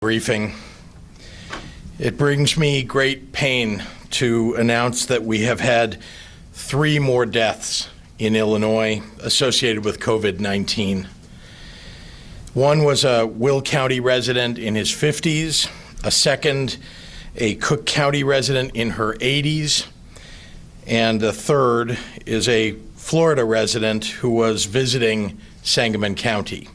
briefing. It brings me great pain to announce that we have had 3 more deaths in Illinois associated with COVID-19. One was a Will County resident in his 50s, a second, a Cook County resident in her 80s, and a third is a Florida resident who was visiting Sangamon County.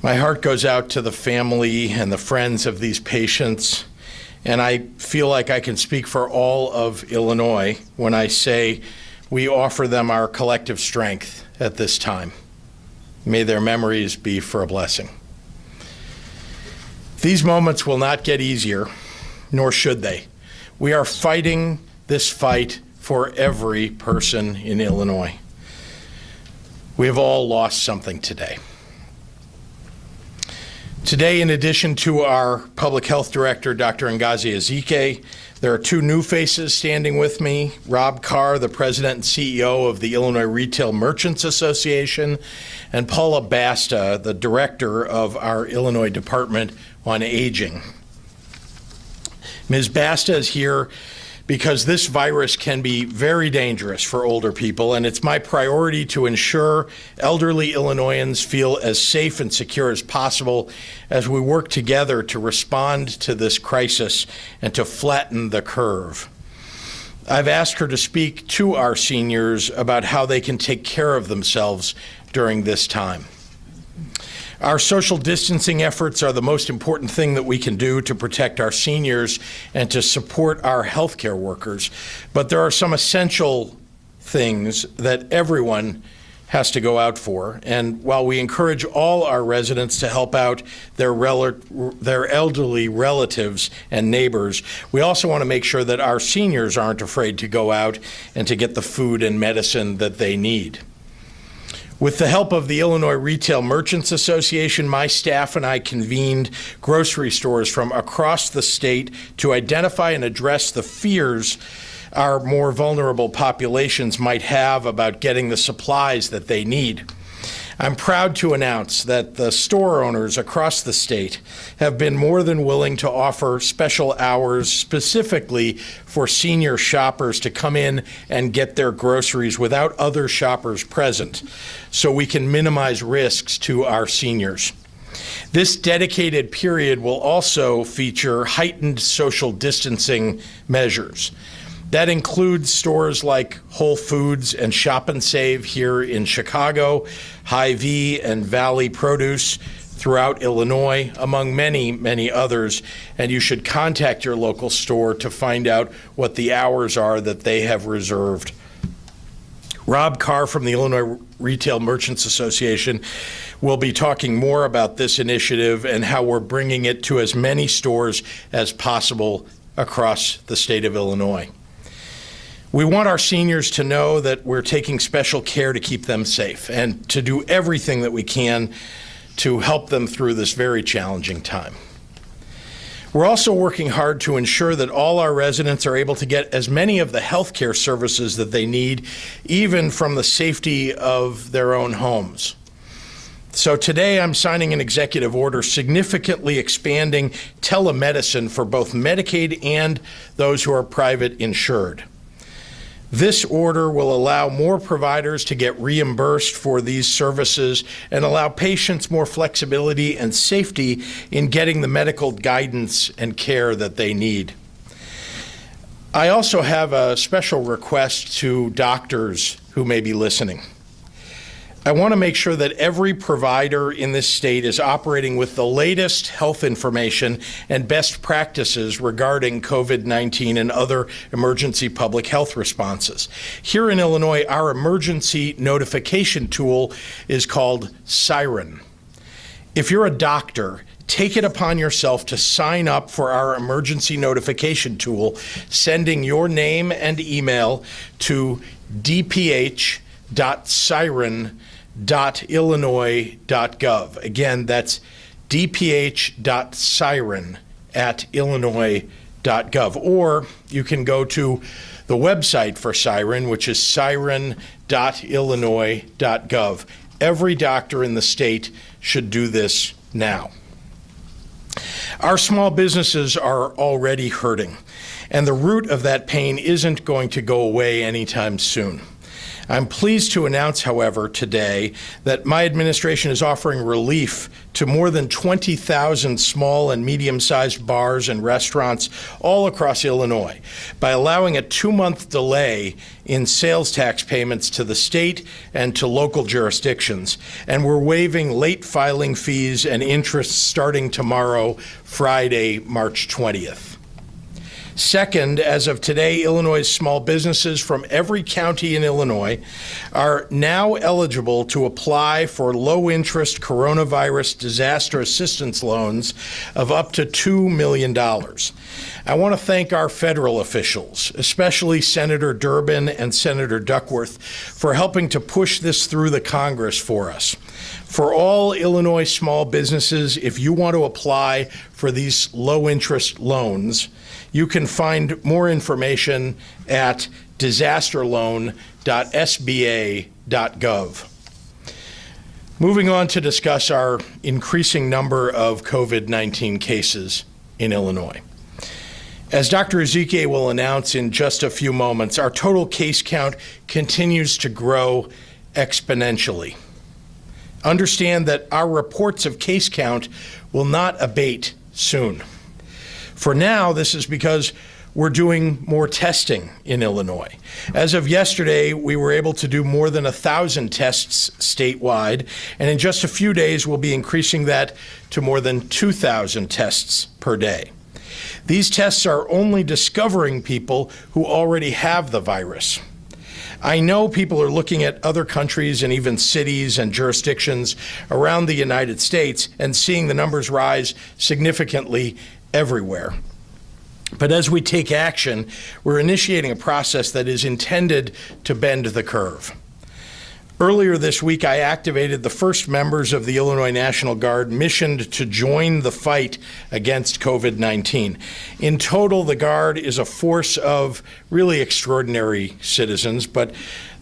My heart goes out to the family and the friends of these patients, and I feel like I can speak for all of Illinois when I say we offer them our collective strength at this time. May their memories be for a blessing. These moments will not get easier, nor should they. We are fighting this fight for every person in Illinois. We have all lost something today. Today, in addition to our Public Health Director, Dr. Ngozi Ezike, there are 2 new faces standing with me, Rob Carr, the President and CEO of the Illinois Retail Merchants Association, and Paula Basta, the Director of our Illinois Department on Aging. Ms. Basta is here because this virus can be very dangerous for older people, and it's my priority to ensure elderly Illinoisans feel as safe and secure as possible as we work together to respond to this crisis and to flatten the curve. I've asked her to speak to our seniors about how they can take care of themselves during this time. Our social distancing efforts are the most important thing that we can do to protect our seniors and to support our healthcare workers. But there are some essential things that everyone has to go out for. And while we encourage all our residents to help out their elderly relatives and neighbors, we also want to make sure that our seniors aren't afraid to go out and to get the food and medicine that they need. With the help of the Illinois Retail Merchants Association, my staff and I convened grocery stores from across the state to identify and address the fears our more vulnerable populations might have about getting the supplies that they need. I'm proud to announce that the store owners across the state have been more than willing to offer special hours specifically for senior shoppers to come in and get their groceries without other shoppers present, so we can minimize risks to our seniors. This dedicated period will also feature heightened social distancing measures. That includes stores like Whole Foods and Shop and Save here in Chicago, Hy-Vee and Valley Produce throughout Illinois, among many, many others. And you should contact your local store to find out what the hours are that they have reserved. Rob Carr from the Illinois Retail Merchants Association will be talking more about this initiative and how we're bringing it to as many stores as possible across the state of Illinois. We want our seniors to know that we're taking special care to keep them safe and to do everything that we can to help them through this very challenging time. We're also working hard to ensure that all our residents are able to get as many of the healthcare services that they need, even from the safety of their own homes. So today I'm signing an executive order significantly expanding telemedicine for both Medicaid and those who are private insured. This order will allow more providers to get reimbursed for these services and allow patients more flexibility and safety in getting the medical guidance and care that they need. I also have a special request to doctors who may be listening. I want to make sure that every provider in this state is operating with the latest health information and best practices regarding COVID-19 and other emergency public health responses. Here in Illinois, our emergency notification tool is called Siren. If you're a doctor, take it upon yourself to sign up for our emergency notification tool, sending your name and email to dph.siren.illinois.gov. Again, that's dph.siren@illinois.gov. Or you can go to the website for Siren, which is siren.illinois.gov. Every doctor in the state should do this now. Our small businesses are already hurting, and the root of that pain isn't going to go away anytime soon. I'm pleased to announce, however, today that my administration is offering relief to more than 20,000 small and medium-sized bars and restaurants all across Illinois by allowing a 2-month delay in sales tax payments to the state and to local jurisdictions. And we're waiving late filing fees and interest starting tomorrow, Friday, March 20th. Second, as of today, Illinois' small businesses from every county in Illinois are now eligible to apply for low-interest coronavirus disaster assistance loans of up to $2 million. I want to thank our federal officials, especially Senator Durbin and Senator Duckworth, for helping to push this through the Congress for us. For all Illinois small businesses, if you want to apply for these low-interest loans, you can find more information at disasterloan.sba.gov. Moving on to discuss our increasing number of COVID-19 cases in Illinois. As Dr. Ezike will announce in just a few moments, our total case count continues to grow exponentially. Understand that our reports of case count will not abate soon. For now, this is because we're doing more testing in Illinois. As of yesterday, we were able to do more than 1,000 tests statewide, and in just a few days, we'll be increasing that to more than 2,000 tests per day. These tests are only discovering people who already have the virus. I know people are looking at other countries and even cities and jurisdictions around the United States and seeing the numbers rise significantly everywhere. But as we take action, we're initiating a process that is intended to bend the curve. Earlier this week, I activated the first members of the Illinois National Guard missioned to join the fight against COVID-19. In total, the Guard is a force of really extraordinary citizens, but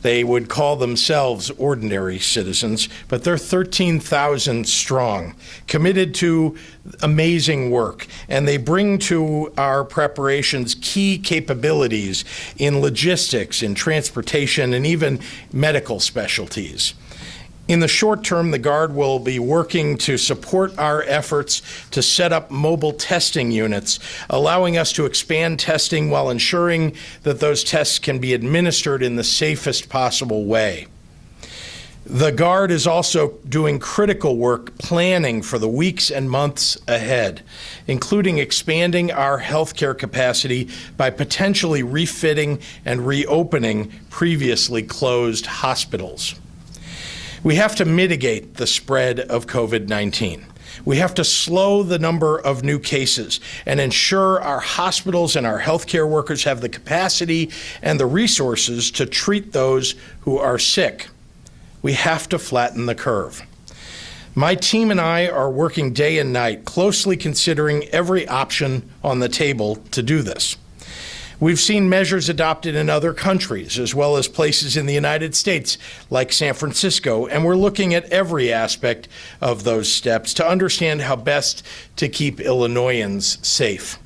they would call themselves ordinary citizens, but they're 13,000 strong, committed to amazing work, and they bring to our preparations key capabilities in logistics, in transportation, and even medical specialties. In the short term, the Guard will be working to support our efforts to set up mobile testing units, allowing us to expand testing while ensuring that those tests can be administered in the safest possible way. The Guard is also doing critical work planning for the weeks and months ahead, including expanding our healthcare capacity by potentially refitting and reopening previously closed hospitals. We have to mitigate the spread of COVID-19. We have to slow the number of new cases and ensure our hospitals and our healthcare workers have the capacity and the resources to treat those who are sick. We have to flatten the curve. My team and I are working day and night, closely considering every option on the table to do this. We've seen measures adopted in other countries, as well as places in the United States, like San Francisco, and we're looking at every aspect of those steps to understand how best to keep Illinoisans safe.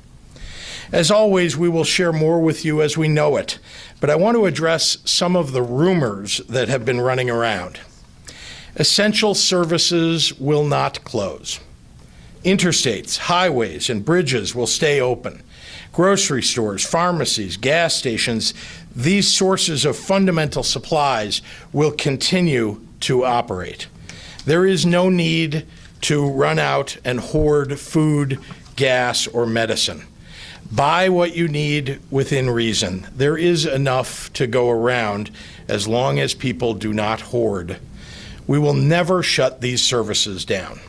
As always, we will share more with you as we know it, but I want to address some of the rumors that have been running around. Essential services will not close. Interstates, highways, and bridges will stay open. Grocery stores, pharmacies, gas stations, these sources of fundamental supplies will continue to operate. There is no need to run out and hoard food, gas, or medicine. Buy what you need within reason. There is enough to go around as long as people do not hoard. We will never shut these services down.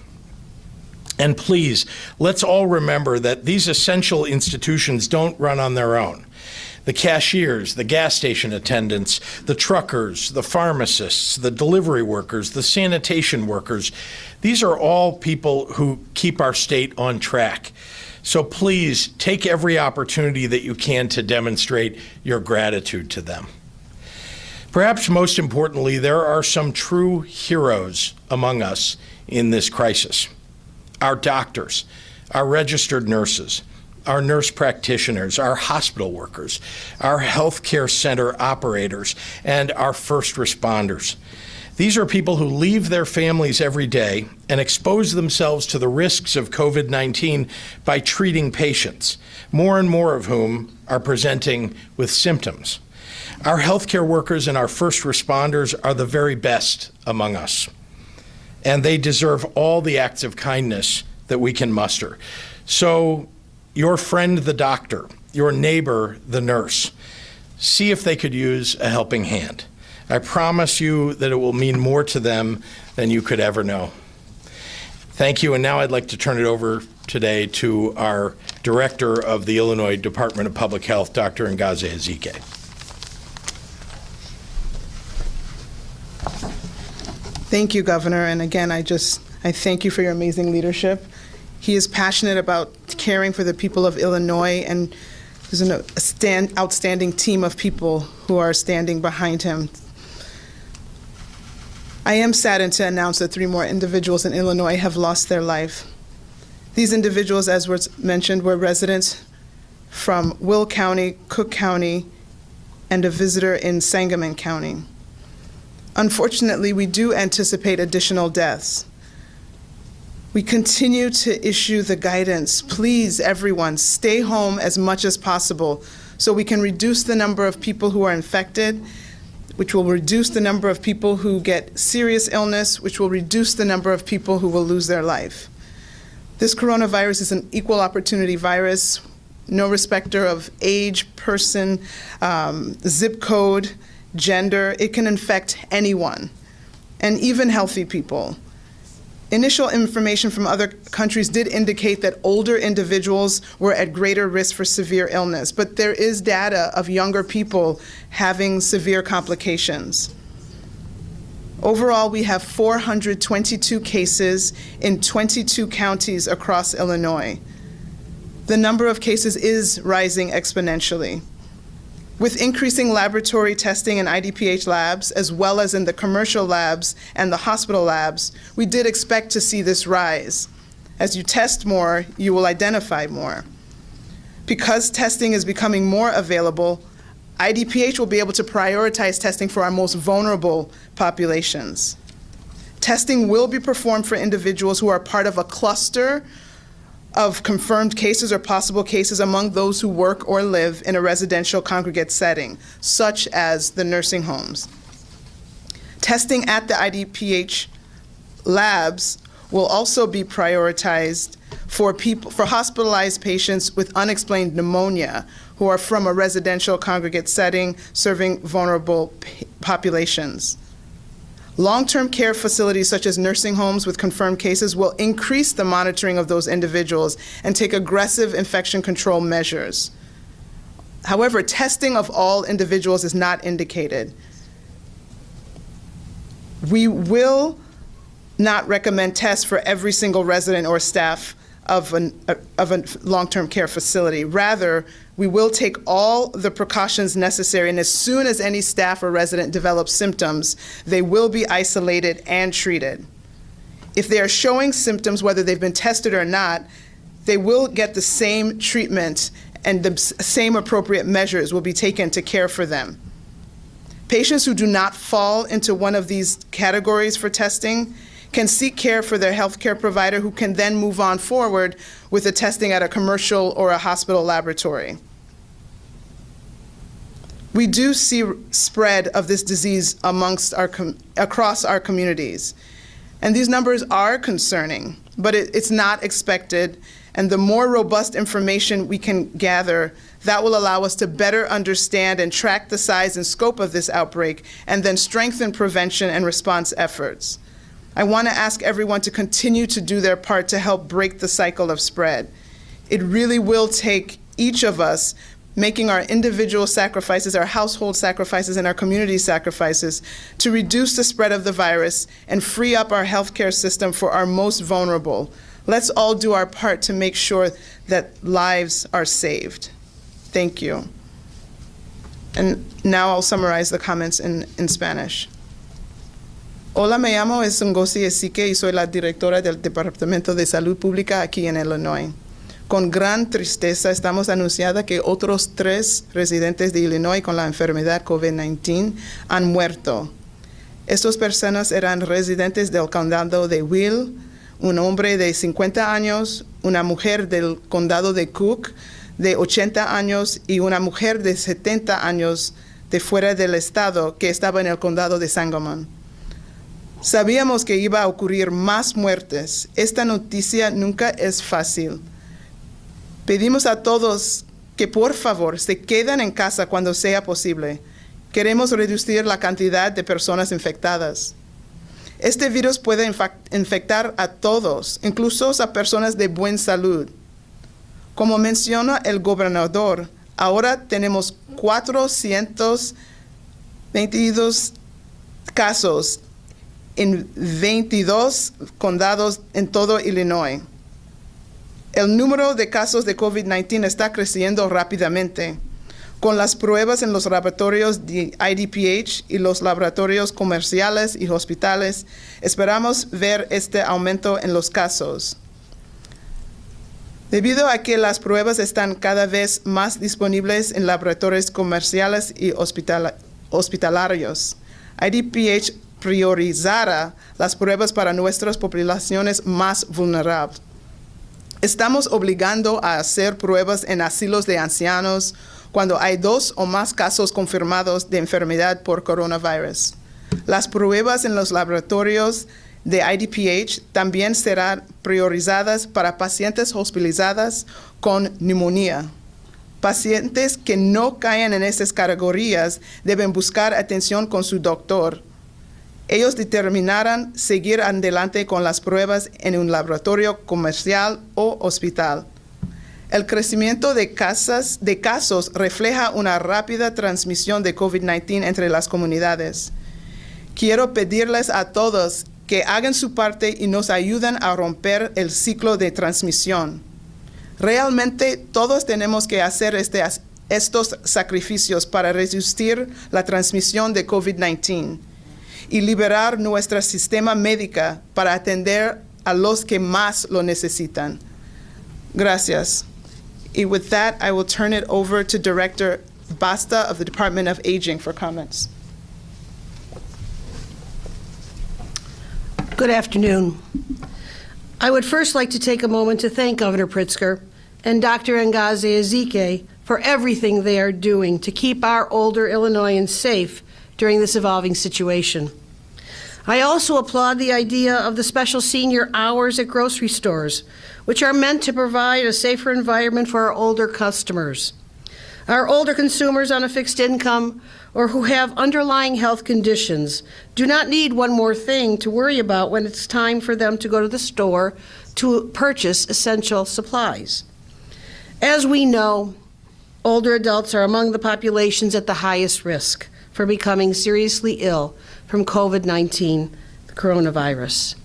And please, let's all remember that these essential institutions don't run on their own. The cashiers, the gas station attendants, the truckers, the pharmacists, the delivery workers, the sanitation workers, these are all people who keep our state on track. So please take every opportunity that you can to demonstrate your gratitude to them. Perhaps most importantly, there are some true heroes among us in this crisis. Our doctors, our registered nurses, our nurse practitioners, our hospital workers, our healthcare center operators, and our first responders. These are people who leave their families every day and expose themselves to the risks of COVID-19 by treating patients, more and more of whom are presenting with symptoms. Our healthcare workers and our first responders are the very best among us, and they deserve all the acts of kindness that we can muster. So, your friend the doctor, your neighbor the nurse, see if they could use a helping hand. I promise you that it will mean more to them than you could ever know. Thank you, and now I'd like to turn it over today to our Director of the Illinois Department of Public Health, Dr. Ngozi Ezike. Thank you, Governor, and again, I thank you for your amazing leadership. He is passionate about caring for the people of Illinois, and there's an outstanding team of people who are standing behind him. I am saddened to announce that 3 more individuals in Illinois have lost their life. These individuals, as was mentioned, were residents from Will County, Cook County, and a visitor in Sangamon County. Unfortunately, we do anticipate additional deaths. We continue to issue the guidance. Please, everyone, stay home as much as possible so we can reduce the number of people who are infected, which will reduce the number of people who get serious illness, which will reduce the number of people who will lose their life. This coronavirus is an equal opportunity virus, no respecter of age, person, zip code, gender. It can infect anyone, and even healthy people. Initial information from other countries did indicate that older individuals were at greater risk for severe illness, but there is data of younger people having severe complications. Overall, we have 422 cases in 22 counties across Illinois. The number of cases is rising exponentially. With increasing laboratory testing in IDPH labs, as well as in the commercial labs and the hospital labs, we did expect to see this rise. As you test more, you will identify more. Because testing is becoming more available, IDPH will be able to prioritize testing for our most vulnerable populations. Testing will be performed for individuals who are part of a cluster of confirmed cases or possible cases among those who work or live in a residential congregate setting, such as the nursing homes. Testing at the IDPH labs will also be prioritized for hospitalized patients with unexplained pneumonia who are from a residential congregate setting serving vulnerable populations. Long-term care facilities such as nursing homes with confirmed cases will increase the monitoring of those individuals and take aggressive infection control measures. However, testing of all individuals is not indicated. We will not recommend tests for every single resident or staff of a long-term care facility. Rather, we will take all the precautions necessary, and as soon as any staff or resident develops symptoms, they will be isolated and treated. If they are showing symptoms, whether they've been tested or not, they will get the same treatment and the same appropriate measures will be taken to care for them. Patients who do not fall into one of these categories for testing can seek care for their healthcare provider, who can then move on forward with the testing at a commercial or a hospital laboratory. We do see spread of this disease across our communities. And these numbers are concerning, but it's not expected. And the more robust information we can gather, that will allow us to better understand and track the size and scope of this outbreak, and then strengthen prevention and response efforts. I want to ask everyone to continue to do their part to help break the cycle of spread. It really will take each of us making our individual sacrifices, our household sacrifices, and our community sacrifices to reduce the spread of the virus and free up our healthcare system for our most vulnerable. Let's all do our part to make sure that lives are saved. Thank you. And now I'll summarize the comments in Spanish. Hola, me llamo Ngozi Ezike y soy la directora del Departamento de Salud Pública aquí en Illinois. Con gran tristeza estamos anunciando que otros 3 residentes de Illinois con la enfermedad COVID-19 han muerto. Estas personas eran residentes del condado de Will, un hombre de 50 años, una mujer del condado de Cook de 80 años y una mujer de 70 años de fuera del estado que estaba en el condado de Sangamon. Sabíamos que iba a ocurrir más muertes. Esta noticia nunca es fácil. Pedimos a todos que por favor se queden en casa cuando sea posible. Queremos reducir la cantidad de personas infectadas. Este virus puede infectar a todos, incluso a personas de buena salud. Como menciona el gobernador, ahora tenemos 422 casos en 22 condados en todo Illinois. El número de casos de COVID-19 está creciendo rápidamente. Con las pruebas en los laboratorios de IDPH y los laboratorios comerciales y hospitales, esperamos ver este aumento en los casos. Debido a que las pruebas están cada vez más disponibles en laboratorios comerciales y hospitalarios, IDPH priorizará las pruebas para nuestras poblaciones más vulnerables. Estamos obligando a hacer pruebas en asilos de ancianos cuando hay 2 o más casos confirmados de enfermedad por coronavirus. Las pruebas en los laboratorios de IDPH también serán priorizadas para pacientes hospitalizados con neumonía. Pacientes que no caen en estas categorías deben buscar atención con su doctor. Ellos determinarán seguir adelante con las pruebas en un laboratorio comercial o hospital. El crecimiento de casos refleja una rápida transmisión de COVID-19 entre las comunidades. Quiero pedirles a todos que hagan su parte y nos ayuden a romper el ciclo de transmisión. Realmente todos tenemos que hacer estos sacrificios para resistir la transmisión de COVID-19 y liberar nuestro sistema médico para atender a los que más lo necesitan. Gracias. Y with that, I will turn it over to Director Basta of the Department of Aging for comments. Good afternoon. I would first like to take a moment to thank Governor Pritzker and Dr. Ngozi Ezike for everything they are doing to keep our older Illinoisans safe during this evolving situation. I also applaud the idea of the special senior hours at grocery stores, which are meant to provide a safer environment for our older customers. Our older consumers on a fixed income or who have underlying health conditions do not need one more thing to worry about when it's time for them to go to the store to purchase essential supplies. As we know, older adults are among the populations at the highest risk for becoming seriously ill from COVID-19, the coronavirus.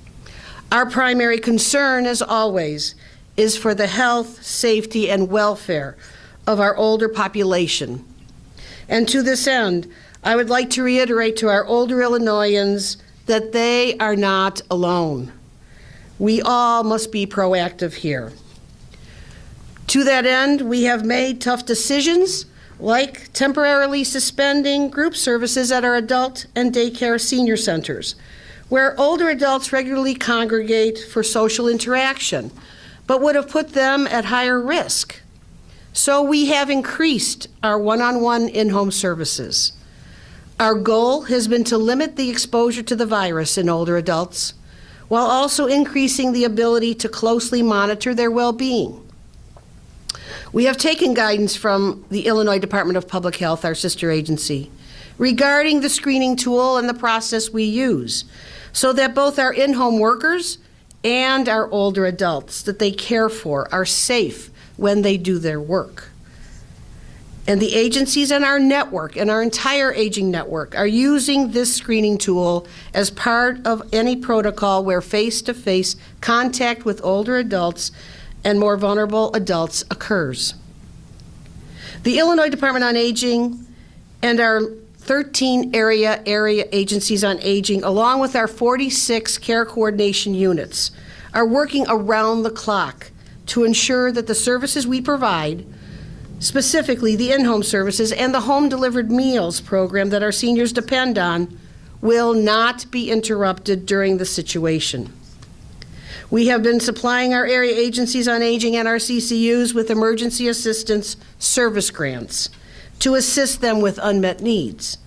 Our primary concern, as always, is for the health, safety, and welfare of our older population. And to this end, I would like to reiterate to our older Illinoisans that they are not alone. We all must be proactive here. To that end, we have made tough decisions like temporarily suspending group services at our adult and daycare senior centers, where older adults regularly congregate for social interaction, but would have put them at higher risk. So we have increased our one-on-one in-home services. Our goal has been to limit the exposure to the virus in older adults, while also increasing the ability to closely monitor their well-being. We have taken guidance from the Illinois Department of Public Health, our sister agency, regarding the screening tool and the process we use, so that both our in-home workers and our older adults that they care for are safe when they do their work. And the agencies in our network, and our entire aging network, are using this screening tool as part of any protocol where face-to-face contact with older adults and more vulnerable adults occurs. The Illinois Department on Aging and our 13 area agencies on aging, along with our 46 care coordination units, are working around the clock to ensure that the services we provide, specifically the in-home services and the home-delivered meals program that our seniors depend on, will not be interrupted during the situation. We have been supplying our area agencies on aging and our CCUs with emergency assistance service grants to assist them with unmet needs.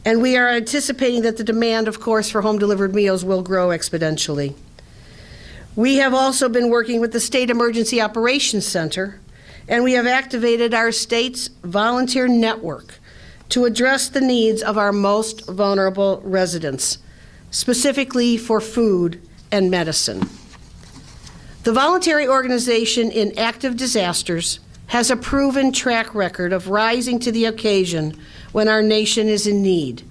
And we are anticipating that the demand, of course, for home-delivered meals will grow exponentially. We have also been working with the State Emergency Operations Center, and we have activated our state's volunteer network to address the needs of our most vulnerable residents, specifically for food and medicine. The voluntary organization in active disasters has a proven track record of rising to the occasion when our nation is in need.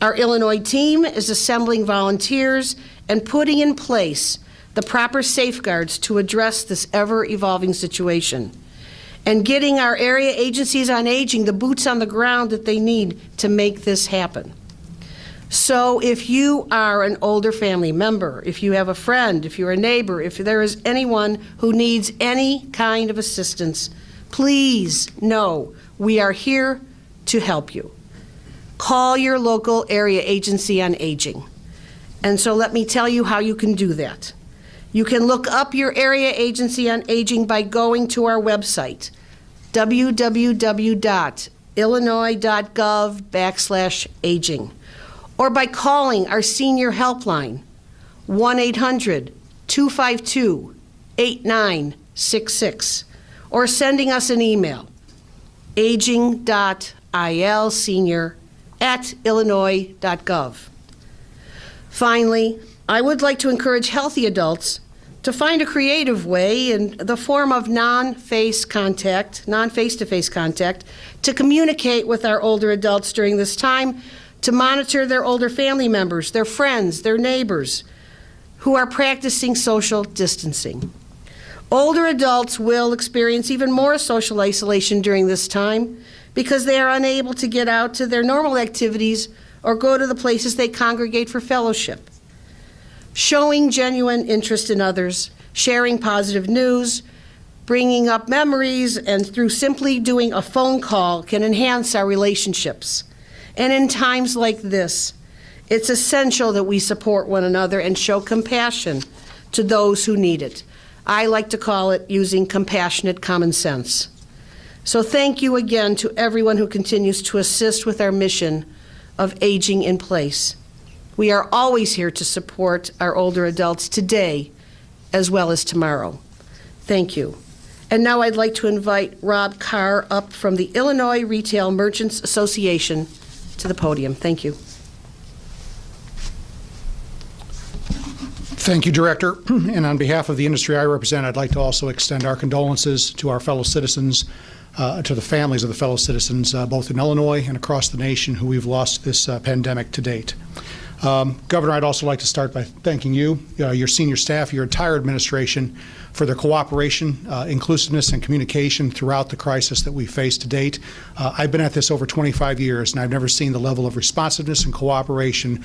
Our Illinois team is assembling volunteers and putting in place the proper safeguards to address this ever-evolving situation, and getting our area agencies on aging the boots on the ground that they need to make this happen. So if you are an older family member, if you have a friend, if you're a neighbor, if there is anyone who needs any kind of assistance, please know we are here to help you. Call your local area agency on aging. And so let me tell you how you can do that. You can look up your area agency on aging by going to our website, www.illinois.gov/aging, or by calling our senior helpline, 1-800-252-8966, or sending us an email, aging.ilsenior@illinois.gov. Finally, I would like to encourage healthy adults to find a creative way in the form of non-face-to-face contact to communicate with our older adults during this time, to monitor their older family members, their friends, their neighbors who are practicing social distancing. Older adults will experience even more social isolation during this time because they are unable to get out to their normal activities or go to the places they congregate for fellowship. Showing genuine interest in others, sharing positive news, bringing up memories, and through simply doing a phone call can enhance our relationships. And in times like this, it's essential that we support one another and show compassion to those who need it. I like to call it using compassionate common sense. So thank you again to everyone who continues to assist with our mission of aging in place. We are always here to support our older adults today as well as tomorrow. Thank you. And now I'd like to invite Rob Carr up from the Illinois Retail Merchants Association to the podium. Thank you. Thank you, Director. And on behalf of the industry I represent, I'd like to also extend our condolences to our fellow citizens, to the families of the fellow citizens, both in Illinois and across the nation who we've lost this pandemic to date. Governor, I'd also like to start by thanking you, your senior staff, your entire administration for their cooperation, inclusiveness, and communication throughout the crisis that we faced to date. I've been at this over 25 years, and I've never seen the level of responsiveness and cooperation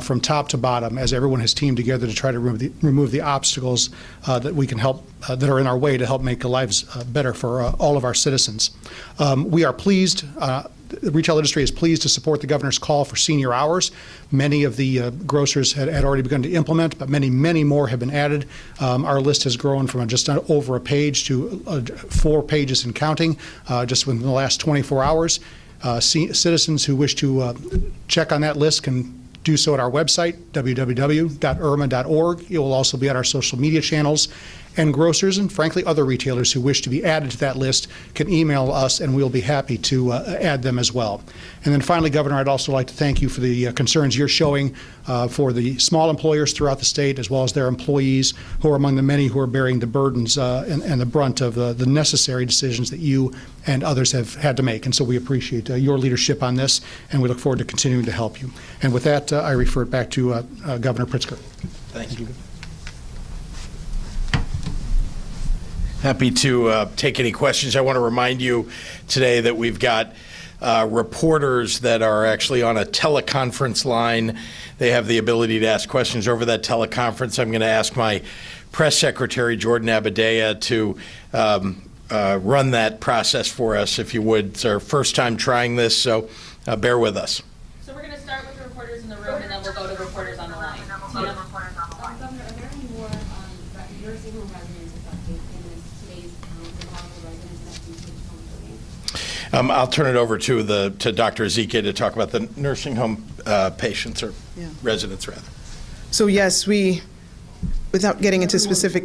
from top to bottom as everyone has teamed together to try to remove the obstacles that we can help, that are in our way to help make lives better for all of our citizens. We are pleased. The retail industry is pleased to support the governor's call for senior hours. Many of the grocers had already begun to implement, but many, many more have been added. Our list has grown from just over a page to 4 pages and counting just within the last 24 hours. Citizens who wish to check on that list can do so at our website, www.irma.org. It will also be on our social media channels. And grocers and, frankly, other retailers who wish to be added to that list can email us, and we'll be happy to add them as well. And then finally, Governor, I'd also like to thank you for the concerns you're showing for the small employers throughout the state, as well as their employees, who are among the many who are bearing the burdens and the brunt of the necessary decisions that you and others have had to make. And so we appreciate your leadership on this, and we look forward to continuing to help you. And with that, I refer it back to Governor Pritzker. Thank you. Happy to take any questions. I want to remind you today that we've got reporters that are actually on a teleconference line. They have the ability to ask questions over that teleconference. I'm going to ask my press secretary, Jordan Abadea, to run that process for us, if you would. It's our first time trying this, so bear with us. So we're going to start with the reporters in the room, and then we'll go to reporters on the line. Governor, are there any more nursing home residents affected in today's count, and how the residents that do take home living? I'll turn it over to Dr. Ezike to talk about the nursing home patients, or residents, rather. So yes, we, without getting into specific,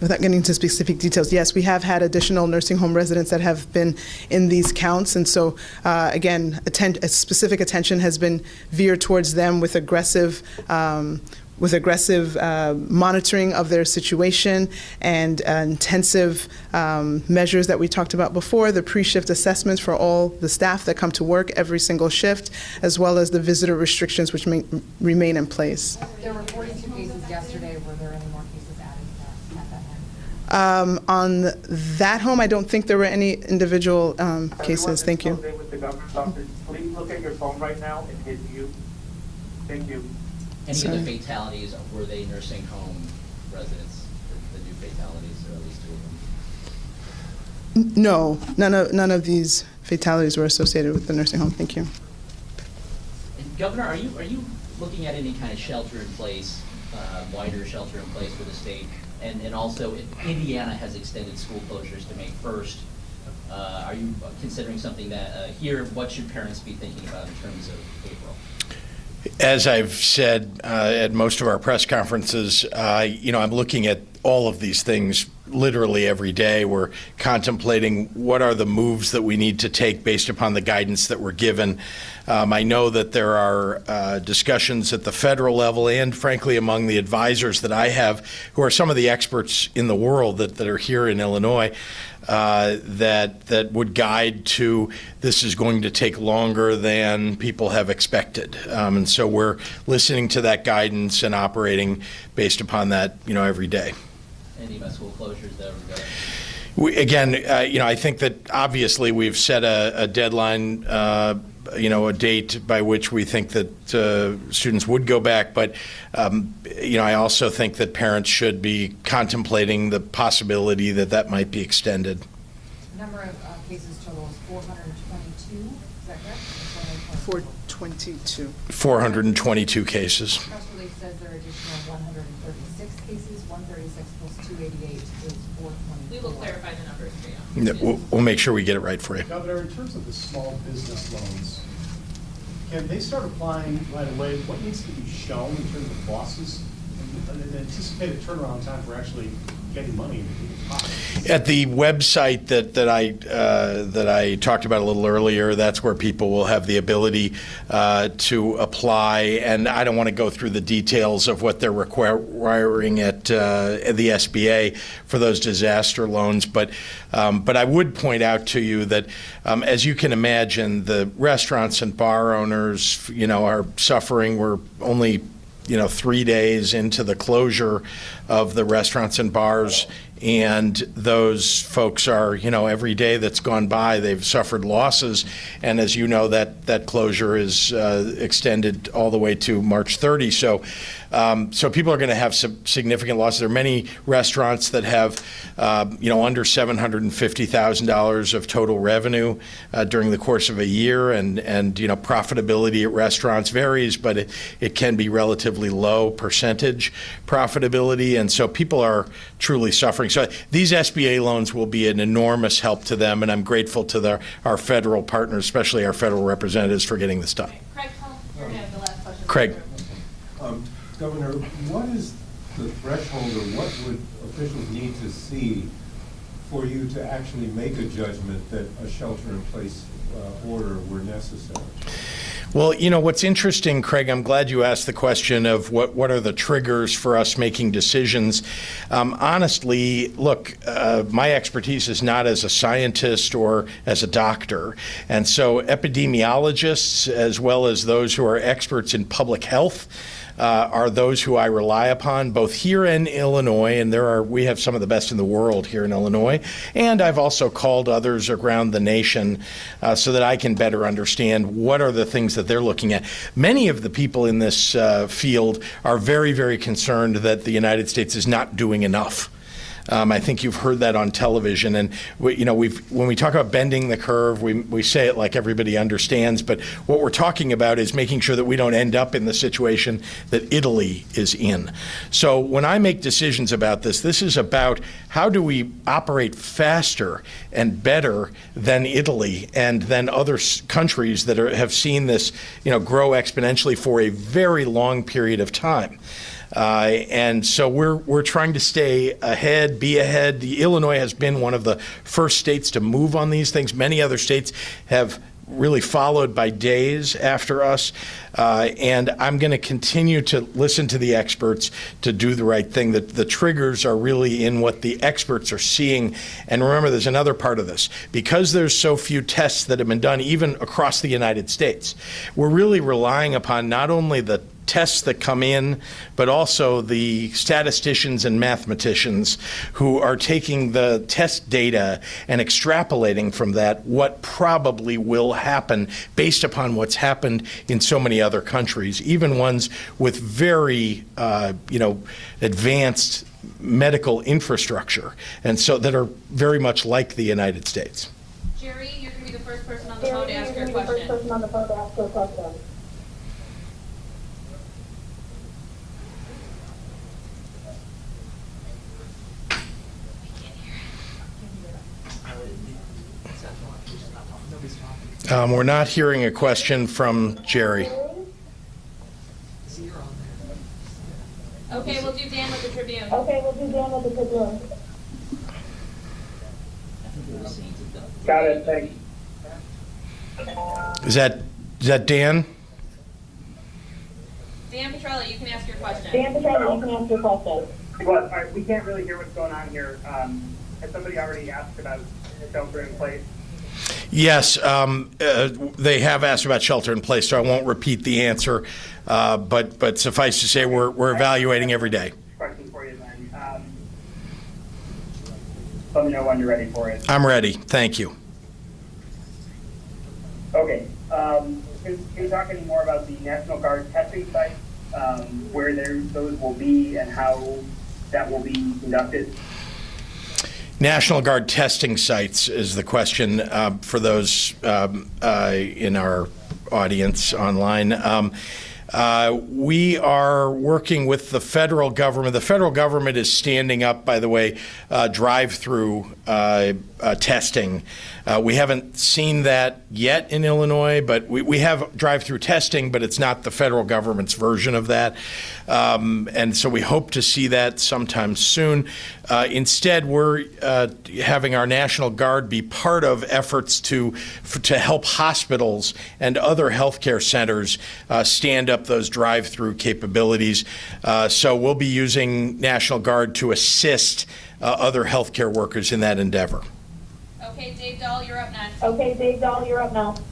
without getting into specific details, yes, we have had additional nursing home residents that have been in these counts, and so again, specific attention has been veered towards them with aggressive monitoring of their situation and intensive measures that we talked about before, the pre-shift assessments for all the staff that come to work every single shift, as well as the visitor restrictions which may remain in place. There were 42 cases yesterday. Were there any more cases added to that at that home? On that home, I don't think there were any individual cases. Thank you. With the governor's office, please look at your phone right now and hit mute. Thank you. Any of the fatalities, were they nursing home residents, the new fatalities, or at least 2 of them? No, none of these fatalities were associated with the nursing home. Thank you. And Governor, are you looking at any kind of shelter in place, wider shelter in place for the state? And also, Indiana has extended school closures to May 1st. Are you considering something that here? What should parents be thinking about in terms of April? As I've said at most of our press conferences, I'm looking at all of these things literally every day. We're contemplating what are the moves that we need to take based upon the guidance that we're given. I know that there are discussions at the federal level and, frankly, among the advisors that I have, who are some of the experts in the world that are here in Illinois, that would guide to this is going to take longer than people have expected. And so we're listening to that guidance and operating based upon that, every day. Any about school closures that I think that obviously we've set a deadline, a date by which we think that students would go back. But, I also think that parents should be contemplating the possibility that might be extended. Number of cases total is 422. Is that correct? 422. 422 cases. Press release says there are additional 136 cases. 136 plus 288 is 422. We will clarify the numbers for you. We'll make sure we get it right for you. Governor, in terms of the small business loans, can they start applying right away? What needs to be shown in terms of losses and an anticipated turnaround time for actually getting money into people's pockets? At the website that I talked about a little earlier, that's where people will have the ability to apply. And I don't want to go through the details of what they're requiring at the SBA for those disaster loans, but I would point out to you that, as you can imagine, the restaurants and bar owners, are suffering. We're only 3 days into the closure of the restaurants and bars, and those folks are, every day that's gone by, they've suffered losses. And as you know, that closure is extended all the way to March 30. So people are going to have some significant losses. There are many restaurants that have, under $750,000 of total revenue during the course of a year, and profitability at restaurants varies, but it can be relatively low percentage profitability, and so people are truly suffering. So these SBA loans will be an enormous help to them, and I'm grateful to our federal partners, especially our federal representatives, for getting this done. Craig, you're going to have the last question. Craig. Governor, what is the threshold, or what would officials need to see for you to actually make a judgment that a shelter-in-place order were necessary? Well, what's interesting, Craig, I'm glad you asked the question of what are the triggers for us making decisions. Honestly, look, my expertise is not as a scientist or as a doctor. And so epidemiologists, as well as those who are experts in public health, are those who I rely upon, both here in Illinois, and we have some of the best in the world here in Illinois, and I've also called others around the nation so that I can better understand what are the things that they're looking at. Many of the people in this field are very, very concerned that the United States is not doing enough. I think you've heard that on television, and when we talk about bending the curve, we say it like everybody understands, but what we're talking about is making sure that we don't end up in the situation that Italy is in. So when I make decisions about this is about how do we operate faster and better than Italy and than other countries that have seen this, grow exponentially for a very long period of time. And so we're trying to stay ahead, be ahead. Illinois has been one of the first states to move on these things. Many other states have really followed by days after us. And I'm going to continue to listen to the experts to do the right thing. The triggers are really in what the experts are seeing. And remember, there's another part of this. Because there's so few tests that have been done, even across the United States, we're really relying upon not only the tests that come in, but also the statisticians and mathematicians who are taking the test data and extrapolating from that what probably will happen based upon what's happened in so many other countries, even ones with very, advanced medical infrastructure, and so that are very much like the United States. Jerry, you're going to be the first person on the phone to ask your question. We're not hearing a question from Jerry. Okay, we'll do Dan with the Tribune. Got it, thanks. Is that Dan? Dan Petrella, you can ask your question. Well, all right, we can't really hear what's going on here. Has somebody already asked about shelter in place? Yes, they have asked about shelter in place, so I won't repeat the answer. But suffice to say, we're evaluating every day. Question for you then. Let me know when you're ready for it. I'm ready. Thank you. Okay. Can you talk any more about the National Guard testing sites, where those will be and how that will be conducted? National Guard testing sites is the question for those in our audience online. We are working with the federal government. The federal government is standing up, by the way, drive-through testing. We haven't seen that yet in Illinois, but we have drive-through testing, but it's not the federal government's version of that. And so we hope to see that sometime soon. Instead, we're having our National Guard be part of efforts to help hospitals and other healthcare centers stand up those drive-through capabilities. So we'll be using National Guard to assist other healthcare workers in that endeavor. Okay, Dave Dahl, you're up next.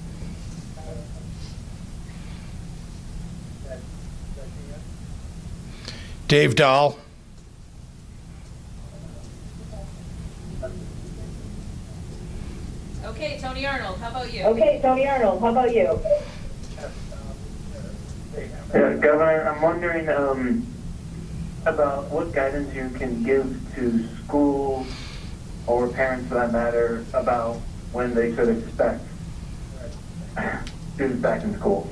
Dave Dahl. Okay, Tony Arnold, how about you? Governor, I'm wondering about what guidance you can give to schools or parents, for that matter, about when they should expect students back in school.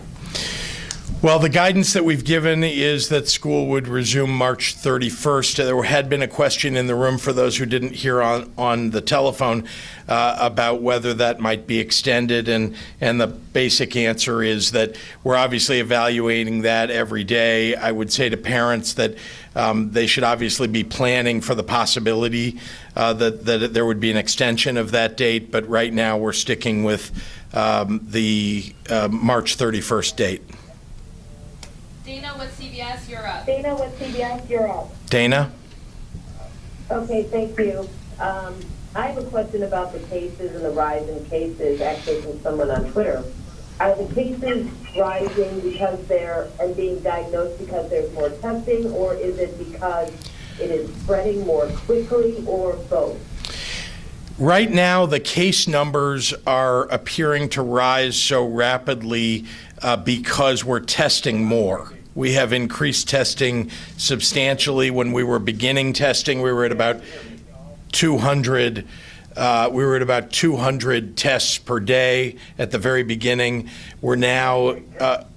Well, the guidance that we've given is that school would resume March 31st. There had been a question in the room for those who didn't hear on the telephone about whether that might be extended, and the basic answer is that we're obviously evaluating that every day. I would say to parents that they should obviously be planning for the possibility that there would be an extension of that date, but right now we're sticking with the March 31st date. Dana with CBS, you're up. Dana? Okay, thank you. I have a question about the cases and the rise in cases, actually from someone on Twitter. Are the cases rising because and being diagnosed because there's more testing, or is it because it is spreading more quickly, or both? Right now, the case numbers are appearing to rise so rapidly because we're testing more. We have increased testing substantially. When we were beginning testing, we were at about 200. We were at about 200 tests per day at the very beginning. We're now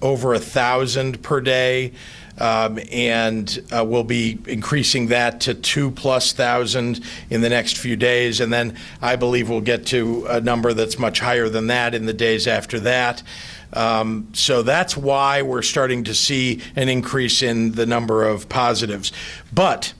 over 1,000 per day, and we'll be increasing that to 2,000+ in the next few days. And then I believe we'll get to a number that's much higher than that in the days after that. So that's why we're starting to see an increase in the number of positives. But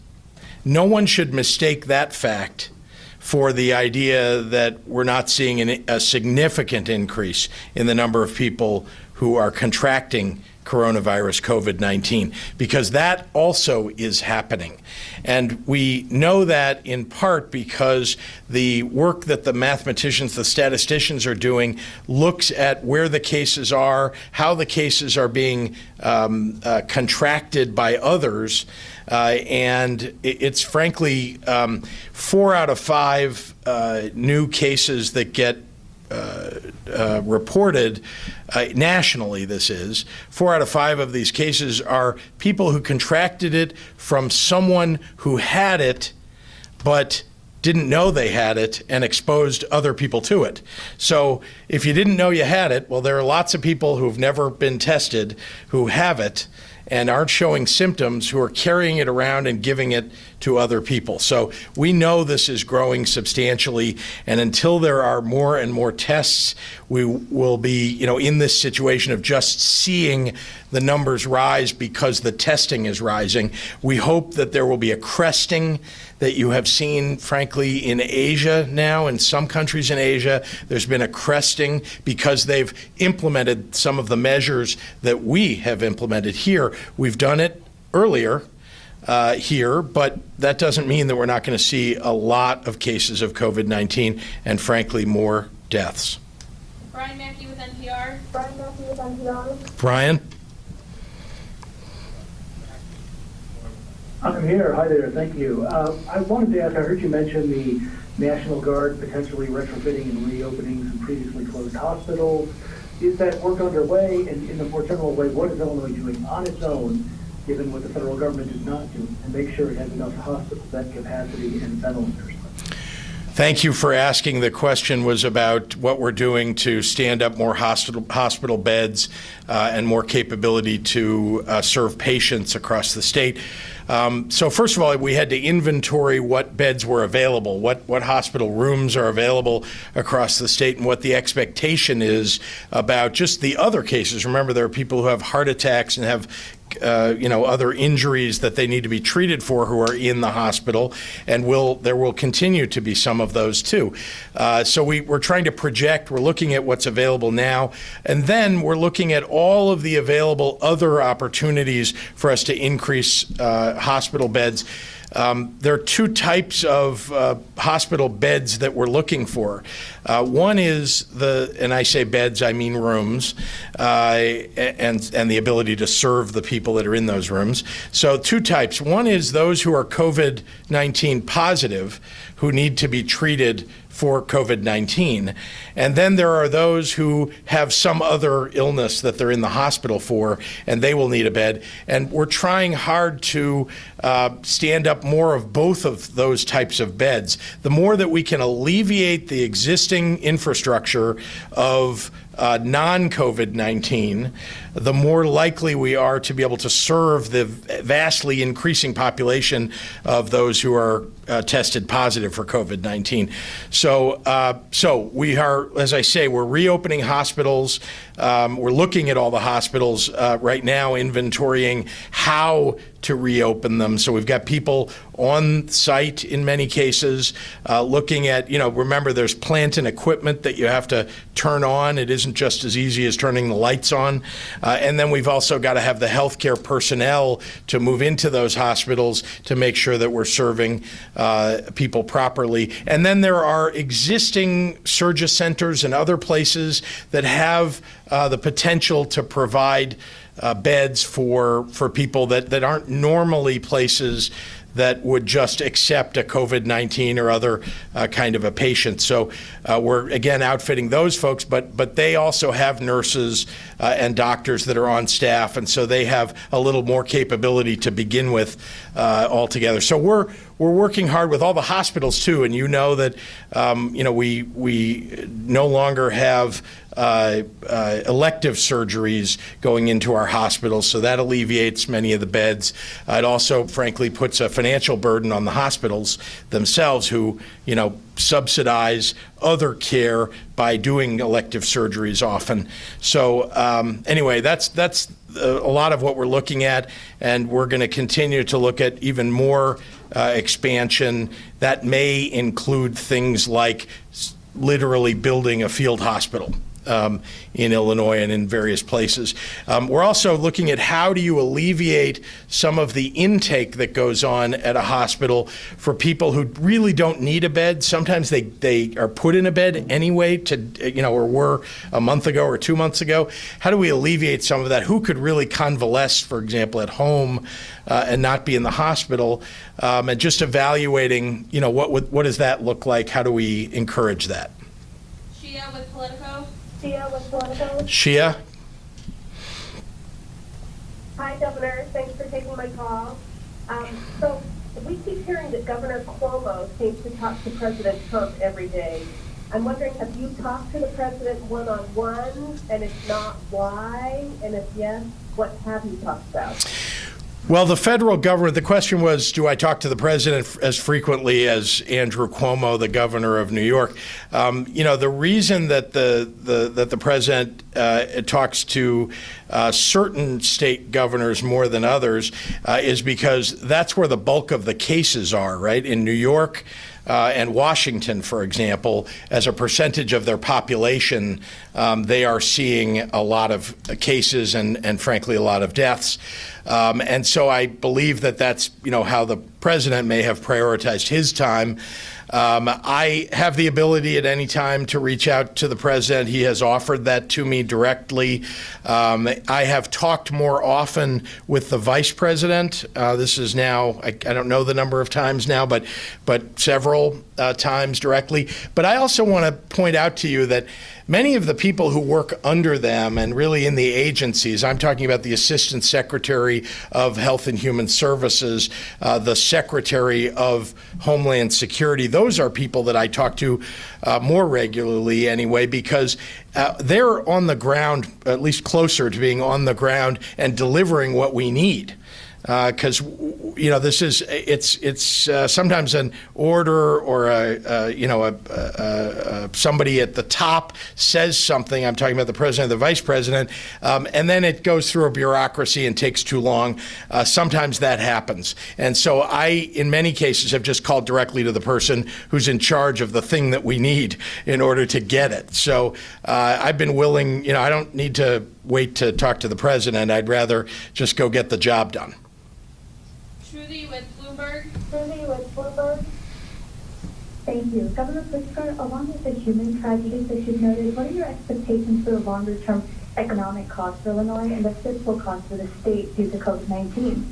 no one should mistake that fact for the idea that we're not seeing a significant increase in the number of people who are contracting coronavirus COVID-19, because that also is happening. And we know that in part because the work that the mathematicians, the statisticians are doing looks at where the cases are, how the cases are being contracted by others, and it's frankly 4 out of 5 new cases that get reported nationally. This is 4 out of 5 of these cases are people who contracted it from someone who had it but didn't know they had it and exposed other people to it. So if you didn't know you had it, well, there are lots of people who've never been tested who have it and aren't showing symptoms, who are carrying it around and giving it to other people. So we know this is growing substantially, and until there are more and more tests, we will be, in this situation of just seeing the numbers rise because the testing is rising. We hope that there will be a cresting that you have seen, frankly, in Asia now. In some countries in Asia, there's been a cresting because they've implemented some of the measures that we have implemented here. We've done it earlier here, but that doesn't mean that we're not going to see a lot of cases of COVID-19 and, frankly, more deaths. Brian Mackey with NPR. Brian? I'm here. Hi there. Thank you. I wanted to ask, I heard you mention the National Guard potentially retrofitting and reopening some previously closed hospitals. Is that work underway? And in the more general way, what is Illinois doing on its own, given what the federal government is not doing, and make sure it has enough hospital bed capacity and ventilators? Thank you for asking. The question was about what we're doing to stand up more hospital beds and more capability to serve patients across the state. So first of all, we had to inventory what beds were available, what hospital rooms are available across the state, and what the expectation is about just the other cases. Remember, there are people who have heart attacks and have other injuries that they need to be treated for who are in the hospital, and there will continue to be some of those too. So we're trying to project, we're looking at what's available now, and then we're looking at all of the available other opportunities for us to increase hospital beds. There are 2 types of hospital beds that we're looking for. One is and I say beds, I mean rooms, and the ability to serve the people that are in those rooms. So 2 types. One is those who are COVID-19 positive, who need to be treated for COVID-19. And then there are those who have some other illness that they're in the hospital for, and they will need a bed. And we're trying hard to stand up more of both of those types of beds. The more that we can alleviate the existing infrastructure of non-COVID-19, the more likely we are to be able to serve the vastly increasing population of those who are tested positive for COVID-19. So we are, as I say, we're reopening hospitals. We're looking at all the hospitals right now, inventorying how to reopen them. So we've got people on site in many cases, looking at, remember there's plant and equipment that you have to turn on. It isn't just as easy as turning the lights on. And then we've also got to have the healthcare personnel to move into those hospitals to make sure that we're serving people properly. And then there are existing Surgery centers and other places that have the potential to provide beds for people that aren't normally places that would just accept a COVID-19 or other kind of a patient. So we're, again, outfitting those folks, but they also have nurses and doctors that are on staff, and so they have a little more capability to begin with altogether. So we're working hard with all the hospitals, too, and you know that we no longer have elective surgeries going into our hospitals, so that alleviates many of the beds. It also, frankly, puts a financial burden on the hospitals themselves, who, subsidize other care by doing elective surgeries often. So anyway, that's a lot of what we're looking at, and we're going to continue to look at even more expansion that may include things like literally building a field hospital in Illinois and in various places. We're also looking at how do you alleviate some of the intake that goes on at a hospital for people who really don't need a bed. Sometimes they are put in a bed anyway or were a month ago or 2 months ago. How do we alleviate some of that? Who could really convalesce, for example, at home and not be in the hospital? And just evaluating, what does that look like? How do we encourage that? Shia with Politico. Shia? Hi, Governor. Thanks for taking my call. So we keep hearing that Governor Cuomo seems to talk to President Trump every day. I'm wondering, have you talked to the president one-on-one? And if not, why? And if yes, what have you talked about? Well, the federal government, the question was, do I talk to the president as frequently as Andrew Cuomo, the governor of New York? The reason that the president talks to certain state governors more than others is because that's where the bulk of the cases are, right? In New York and Washington, for example, as a percentage of their population, they are seeing a lot of cases and frankly, a lot of deaths. And so I believe that that's, how the president may have prioritized his time. I have the ability at any time to reach out to the president. He has offered that to me directly. I have talked more often with the vice president. This is now, I don't know the number of times now, but several times directly. But I also want to point out to you that many of the people who work under them and really in the agencies, I'm talking about the Assistant Secretary of Health and Human Services, the Secretary of Homeland Security, those are people that I talk to more regularly anyway, because they're on the ground, at least closer to being on the ground and delivering what we need. Because this is it's sometimes an order or somebody at the top says something. I'm talking about the president or the vice president, and then it goes through a bureaucracy and takes too long. Sometimes that happens, and so I, in many cases, have just called directly to the person who's in charge of the thing that we need in order to get it. So I've been willing. I don't need to wait to talk to the president. I'd rather just go get the job done. Trudy with Bloomberg. Thank you. Governor Pritzker, along with the human tragedies that you've noted, what are your expectations for the longer-term economic costs for Illinois and the fiscal costs for the state due to COVID-19?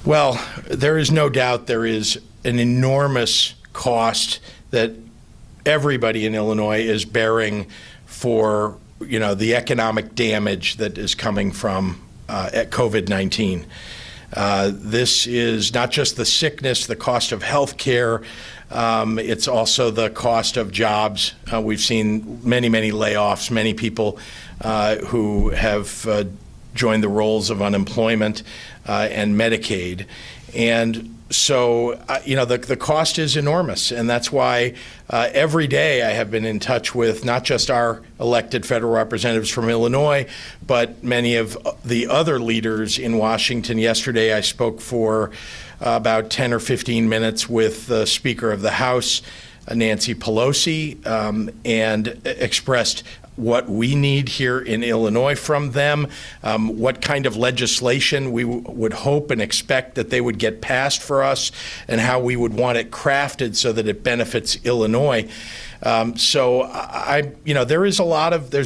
Well, there is no doubt there is an enormous cost that everybody in Illinois is bearing for, the economic damage that is coming from COVID-19. This is not just the sickness, the cost of health care. It's also the cost of jobs. We've seen many, many layoffs, many people who have joined the rolls of unemployment and Medicaid. And The cost is enormous, and that's why every day I have been in touch with not just our elected federal representatives from Illinois, but many of the other leaders in Washington. Yesterday I spoke for about 10 or 15 minutes with the Speaker of the House, Nancy Pelosi, and expressed what we need here in Illinois from them, what kind of legislation we would hope and expect that they would get passed for us, and how we would want it crafted so that it benefits Illinois. There's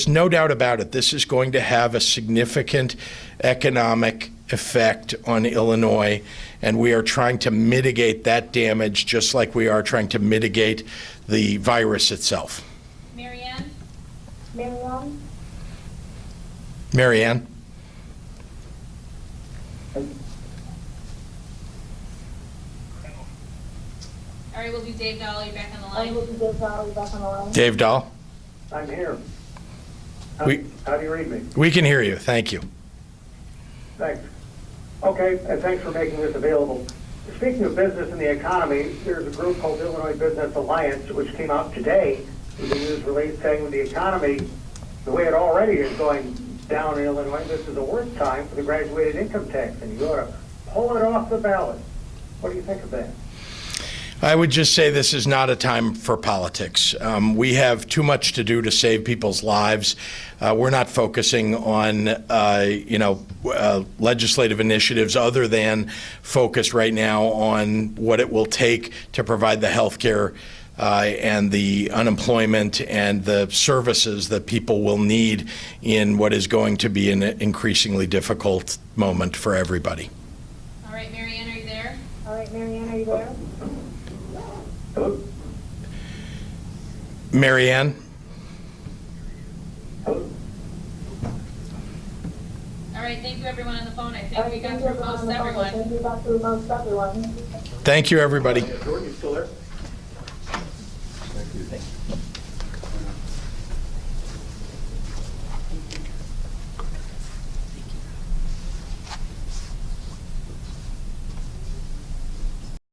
no doubt about it. This is going to have a significant economic effect on Illinois, and we are trying to mitigate that damage just like we are trying to mitigate the virus itself. Marianne? Marianne? Marianne? All right, we'll do Dave Dahl. You're back on the line. Dave Dahl? I'm here. How do you read me? We can hear you. Thank you. Thanks. Okay, and thanks for making this available. Speaking of business and the economy, there's a group called Illinois Business Alliance, which came out today with the news release saying with the economy, the way it already is going down in Illinois, this is the worst time for the graduated income tax, and you ought to pull it off the ballot. What do you think of that? I would just say this is not a time for politics. We have too much to do to save people's lives. We're not focusing on, legislative initiatives other than focused right now on what it will take to provide the health care and the unemployment and the services that people will need in what is going to be an increasingly difficult moment for everybody. All right, Marianne, are you there? Hello? Marianne? Hello? All right, thank you, everyone on the phone. I think we got through most everyone. Thank you, everybody. Jordan, you still there?